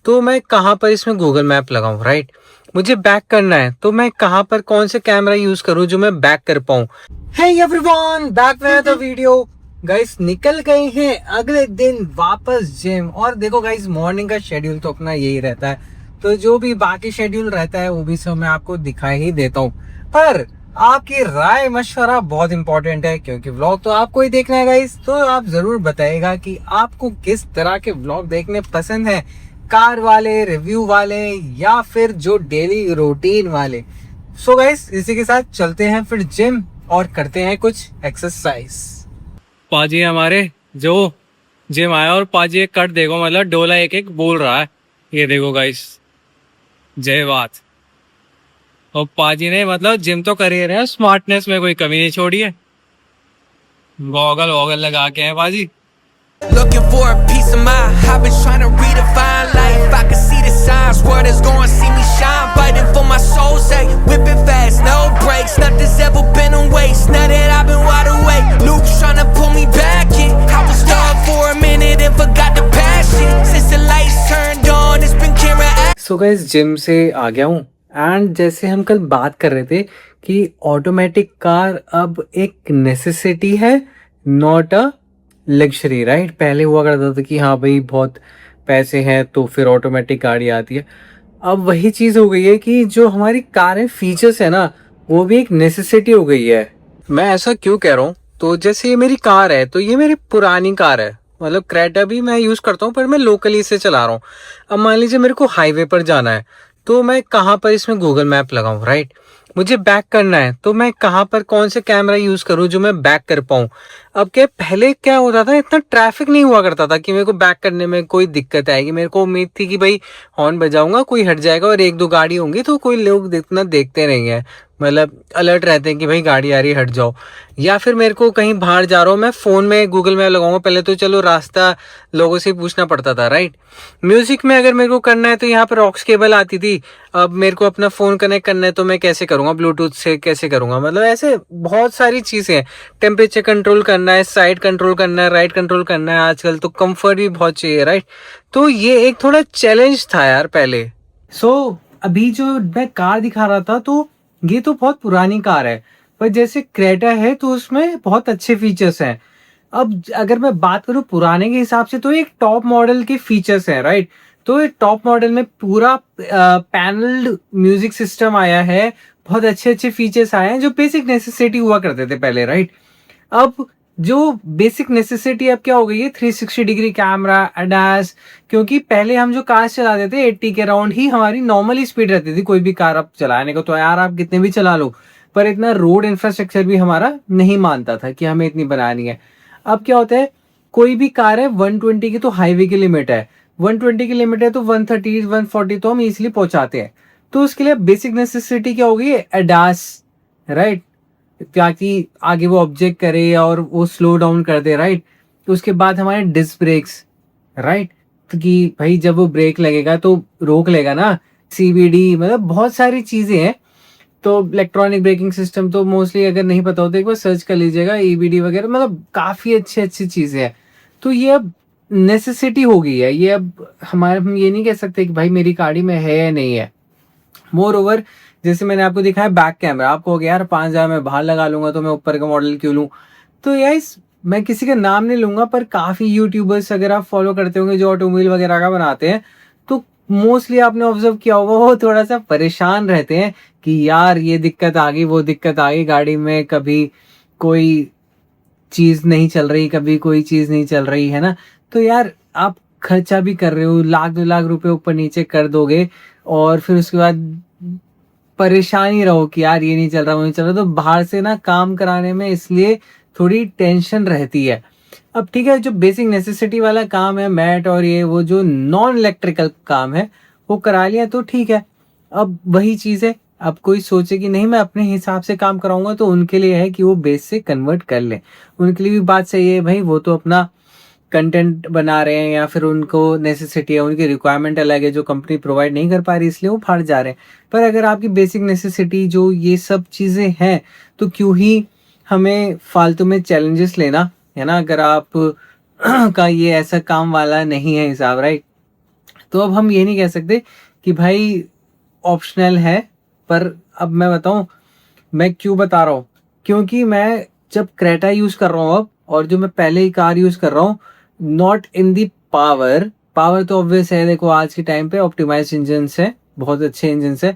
तो मैं कहाँ पर इसमें गूगल मैप लगाऊं, राइट। मुझे बैक करना है तो मैं कहाँ पर कौन से कैमरा यूज करूं जो मैं बैक कर पाऊं। हे एवरीवन, बैक में द वीडियो। गाइस निकल गए हैं अगले दिन वापस जिम। और देखो गाइस, मॉर्निंग का शेड्यूल तो अपना यही रहता है, तो जो भी बाकी शेड्यूल रहता है वो भी सब मैं आपको दिखाई ही देता हूँ। पर आपकी राय मशवरा बहुत इंपॉर्टेंट है, क्योंकि व्लॉग तो आपको ही देखना है गाइस। तो आप जरूर बताइएगा कि आपको किस तरह के व्लॉग देखने पसंद है, कार वाले, रिव्यू वाले, या फिर जो डेली रूटीन वाले। सो गाइस, इसी के साथ चलते हैं फिर जिम और करते हैं कुछ एक्सरसाइज। पाजी हमारे जो जिम आया और पाजी एक कट देखो, मतलब डोला एक एक बोल रहा है। ये देखो गाइस, जय बात। और पाजी ने मतलब जिम तो कर ही रहे हैं, स्मार्टनेस में कोई कमी नहीं छोड़ी है। गॉगल वॉगल लगा के हैं पाजी। Looking for a piece of mind. I've been trying to redefine life. I can see the signs. World is going to see me shine. Fighting for my soul, say whipping fast, no brakes. Nothing's ever been a waste. Now that I've been wide awake, Luke's trying to pull me back in. I was stuck for a minute and forgot the passion. Since the lights turned on, it's been carrying. So guys, gym से आ गया हूँ। And जैसे हम कल बात कर रहे थे कि ऑटोमेटिक कार अब एक नेसेसिटी है, नॉट अ लग्जरी, राइट। पहले हुआ करता था कि हाँ भाई बहुत पैसे हैं तो फिर ऑटोमेटिक गाड़ी आती है। अब वही चीज़ हो गई है कि जो हमारी कारें फीचर्स है ना, वो भी एक नेसेसिटी हो गई है। मैं ऐसा क्यों कह रहा हूँ, तो जैसे ये मेरी कार है, तो ये मेरी पुरानी कार है, मतलब क्रेटा भी मैं यूज़ करता हूँ, पर मैं लोकली इसे चला रहा हूँ। अब मान लीजिए मेरे को हाईवे पर जाना है, तो मैं कहाँ पर इसमें गूगल मैप लगाऊं, राइट। मुझे बैक करना है तो मैं कहाँ पर कौन से कैमरा यूज करूं जो मैं बैक कर पाऊं। अब क्या पहले क्या होता था, इतना ट्रैफिक नहीं हुआ करता था कि मेरे को बैक करने में कोई दिक्कत आएगी। मेरे को उम्मीद थी कि भाई हॉर्न बजाऊंगा, कोई हट जाएगा और एक दो गाड़ी होंगी तो कोई लोग इतना देखते नहीं है, मतलब अलर्ट रहते हैं कि भाई गाड़ी आ रही है हट जाओ। या फिर मेरे को कहीं बाहर जा रहा हूँ, मैं फ़ोन में गूगल मैप लगाऊंगा। पहले तो चलो रास्ता लोगों से पूछना पड़ता था, राइट। म्यूज़िक में अगर मेरे को करना है तो यहाँ पर ऑक्स केबल आती थी। अब मेरे को अपना फ़ोन कनेक्ट करना है तो मैं कैसे करूँगा, ब्लूटूथ से कैसे करूँगा, मतलब ऐसे बहुत सारी चीज़ें हैं। टेम्परेचर कंट्रोल करना है, साइड कंट्रोल करना है, राइट कंट्रोल करना है। आजकल तो कंफर्ट भी बहुत चाहिए, राइट। तो ये एक थोड़ा चैलेंज था यार पहले। अभी जो मैं कार दिखा रहा था, तो ये तो बहुत पुरानी कार है, पर जैसे क्रेटा है तो उसमें बहुत अच्छे फीचर्स हैं। अब अगर मैं बात करूं पुराने के हिसाब से, तो एक टॉप मॉडल के फीचर्स हैं, राइट। तो एक टॉप मॉडल में पूरा पैनल्ड म्यूजिक सिस्टम आया है, बहुत अच्छे अच्छे फीचर्स आए हैं जो बेसिक नेसेसिटी हुआ करते थे पहले, राइट। अब जो बेसिक नेसेसिटी अब क्या हो गई है, 360 डिग्री कैमरा, अडास। क्योंकि पहले हम जो कार चलाते थे 80 के अराउंड ही हमारी नॉर्मली स्पीड रहती थी। कोई भी कार आप चलाने को तो यार आप कितने भी चला लो, पर इतना रोड इंफ्रास्ट्रक्चर भी हमारा नहीं मानता था कि हमें इतनी बनानी है। अब क्या होता है, कोई भी कार है 120 की तो हाईवे की लिमिट है, 120 की लिमिट है तो 130 140 तो हम इजिली पहुंचाते हैं। तो उसके लिए बेसिक नेसेसिटी क्या हो गई है, अडास, राइट। ताकि आगे वो ऑब्जेक्ट करे और वो स्लो डाउन कर दे, राइट। तो उसके बाद हमारे डिस्क ब्रेक्स, राइट, तो कि भाई जब वो ब्रेक लगेगा तो रोक लेगा ना, सीबीडी, मतलब बहुत सारी चीजें हैं। तो इलेक्ट्रॉनिक ब्रेकिंग सिस्टम तो मोस्टली अगर नहीं पता होता एक बार सर्च कर लीजिएगा, ईबीडी वगैरह, मतलब काफी अच्छी अच्छी चीजें हैं। तो ये अब नेसेसिटी हो गई है। ये अब हमारे, हम ये नहीं कह सकते कि भाई मेरी गाड़ी में है या नहीं है। मोर ओवर, जैसे मैंने आपको दिखाया बैक कैमरा, आपको हो गया यार 5,000 में बाहर लगा लूंगा तो मैं ऊपर का मॉडल क्यों लूं। तो यार मैं किसी का नाम नहीं लूंगा, पर काफी यूट्यूबर्स अगर आप फॉलो करते होंगे जो ऑटोमोबाइल वगैरह का बनाते हैं, तो मोस्टली आपने ऑब्जर्व किया होगा वो थोड़ा सा परेशान रहते हैं कि यार ये दिक्कत आ गई, वो दिक्कत आ गई गाड़ी में, कभी कोई चीज नहीं चल रही, कभी कोई चीज नहीं चल रही है ना। तो यार आप खर्चा भी कर रहे हो, लाख 2 लाख रुपए ऊपर नीचे कर दोगे, और फिर उसके बाद परेशान ही रहो कि यार ये नहीं चल रहा, वो नहीं चल रहा। तो बाहर से ना काम कराने में इसलिए थोड़ी टेंशन रहती है। अब ठीक है, जो बेसिक नेसेसिटी वाला काम है, मैट और ये वो जो नॉन इलेक्ट्रिकल काम है वो करा लिया तो ठीक है। अब वही चीज़ है, अब कोई सोचे कि नहीं मैं अपने हिसाब से काम कराऊंगा, तो उनके लिए है कि वो बेस से कन्वर्ट कर लें। उनके लिए भी बात सही है भाई, वो तो अपना कंटेंट बना रहे हैं या फिर उनको नेसेसिटी है, उनकी रिक्वायरमेंट अलग है जो कंपनी प्रोवाइड नहीं कर पा रही, इसलिए वो फाड़ जा रहे हैं। पर अगर आपकी बेसिक नेसेसिटी जो ये सब चीज़ें हैं, तो क्यों ही हमें फालतू में चैलेंजेस लेना, है ना। अगर आप का ये ऐसा काम वाला नहीं है हिसाब, राइट। तो अब हम ये नहीं कह सकते कि भाई ऑप्शनल है। पर अब मैं बताऊं, मैं क्यों बता रहा हूँ, क्योंकि मैं जब क्रेटा यूज कर रहा हूँ अब, और जो मैं पहले ही कार यूज कर रहा हूँ, not in the power, power तो ऑब्वियस है, देखो आज के टाइम पे ऑप्टिमाइज इंजन है, बहुत अच्छे इंजन है,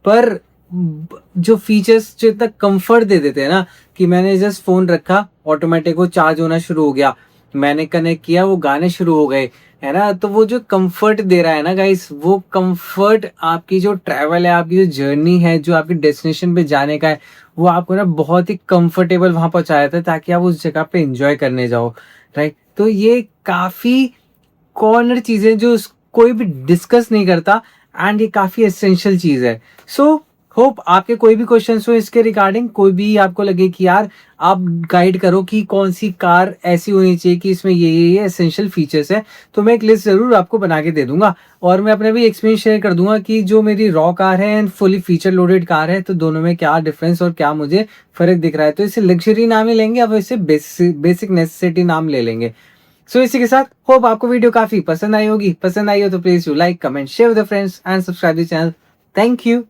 पर जो फीचर्स जो इतना कंफर्ट दे देते हैं ना, कि मैंने जस्ट फोन रखा, ऑटोमेटिक वो चार्ज होना शुरू हो गया, मैंने कनेक्ट किया, वो गाने शुरू हो गए, है ना। तो वो जो कंफर्ट दे रहा है ना गाइस, वो कंफर्ट आपकी जो ट्रैवल है, आपकी जो जर्नी है, जो आपकी डेस्टिनेशन पे जाने का है, वो आपको ना बहुत ही कंफर्टेबल वहां पहुंचा देता है, ताकि आप उस जगह पे एंजॉय करने जाओ, राइट। तो ये काफी कॉर्नर चीजें जो कोई भी डिस्कस नहीं करता, एंड ये काफी एसेंशियल चीज है। सो होप आपके कोई भी क्वेश्चंस हो इसके रिगार्डिंग, कोई भी आपको लगे कि यार आप गाइड करो कि कौन सी कार ऐसी होनी चाहिए कि इसमें ये एसेंशियल फीचर्स है, तो मैं एक लिस्ट जरूर आपको बना के दे दूंगा, और मैं अपने भी एक्सपीरियंस शेयर कर दूंगा कि जो मेरी रॉ कार है and fully feature loaded car है, तो दोनों में क्या डिफरेंस और क्या मुझे फर्क दिख रहा है। तो इसे लग्जरी नाम ही लेंगे, अब इसे बेसिक नेसेसिटी नाम ले लेंगे। सो इसी के साथ होप आपको वीडियो काफी पसंद आई होगी। पसंद आई हो तो please you like, comment, share with friends and subscribe the channel. Thank you.